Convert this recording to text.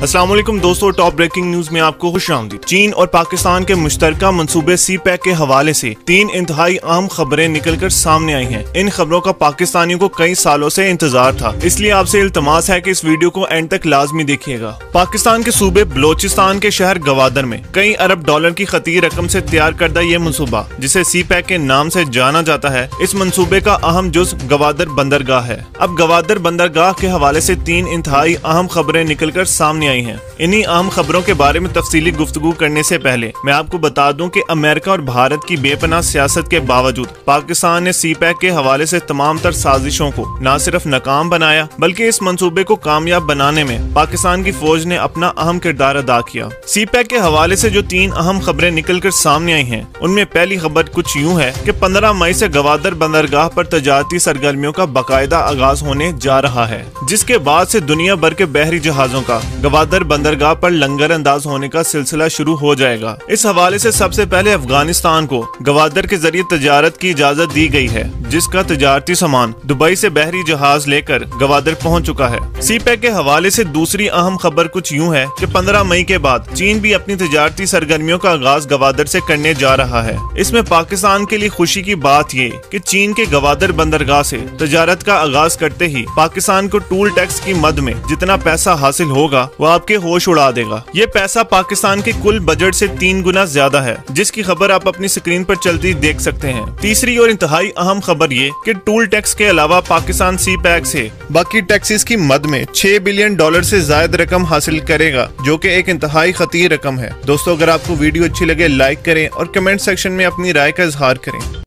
अस्सलाम वालेकुम दोस्तों, टॉप ब्रेकिंग न्यूज में आपको खुशामदीद। चीन और पाकिस्तान के मुश्तरका मंसूबे सी पैक के हवाले से 3 इंतहाई अहम खबरें निकलकर सामने आई हैं। इन खबरों का पाकिस्तानियों को कई सालों से इंतजार था, इसलिए आपसे इल्तमास है कि इस वीडियो को एंड तक लाजमी देखिएगा। पाकिस्तान के सूबे बलोचिस्तान के शहर गवादर में कई अरब डॉलर की खतीर रकम से तैयार करदा ये मंसूबा, जिसे सी पैक के नाम से जाना जाता है, इस मंसूबे का अहम जुज गवादर बंदरगाह है। अब गवादर बंदरगाह के हवाले से 3 इंतहाई अहम खबरें निकलकर सामने आई हैं। इन्हीं अहम खबरों के बारे में तफसीली गुफ्तगू करने से पहले मैं आपको बता दूं कि अमेरिका और भारत की बेपनाह सियासत के बावजूद पाकिस्तान ने सी पैक के हवाले से तमाम तर साजिशों को न सिर्फ नाकाम बनाया, बल्कि इस मंसूबे को कामयाब बनाने में पाकिस्तान की फौज ने अपना अहम किरदार अदा किया। सी पैक के हवाले से जो 3 अहम खबरें निकल कर सामने आई हैं, उनमें पहली खबर कुछ यूँ है कि 15 मई से गवादर बंदरगाह पर तजारती सरगर्मियों का बाकायदा आगाज होने जा रहा है, जिसके बाद से दुनिया भर के बहरी जहाजों का गवादर बंदरगाह पर लंगर अंदाज होने का सिलसिला शुरू हो जाएगा। इस हवाले से सबसे पहले अफगानिस्तान को गवादर के जरिए तजारत की इजाजत दी गई है, जिसका तजारती सामान दुबई से बहरी जहाज लेकर गवादर पहुंच चुका है। सी पैक के हवाले से दूसरी अहम खबर कुछ यूं है कि 15 मई के बाद चीन भी अपनी तजारती सरगर्मियों का आगाज गवादर से करने जा रहा है। इसमें पाकिस्तान के लिए खुशी की बात ये कि चीन के गवादर बंदरगाह से तजारत का आगाज करते ही पाकिस्तान को टूल टैक्स की मद में जितना पैसा हासिल होगा वो आपके होश उड़ा देगा। ये पैसा पाकिस्तान के कुल बजट से 3 गुना ज्यादा है, जिसकी खबर आप अपनी स्क्रीन पर चलती देख सकते हैं। तीसरी और इंतहाई अहम खबर ये कि टूल टैक्स के अलावा पाकिस्तान सी पैक से बाकी टैक्सेस की मद में $6 बिलियन से ज्यादा रकम हासिल करेगा, जो कि एक इंतहाई खतीर रकम है। दोस्तों, अगर आपको वीडियो अच्छी लगे लाइक करें और कमेंट सेक्शन में अपनी राय का इजहार करें।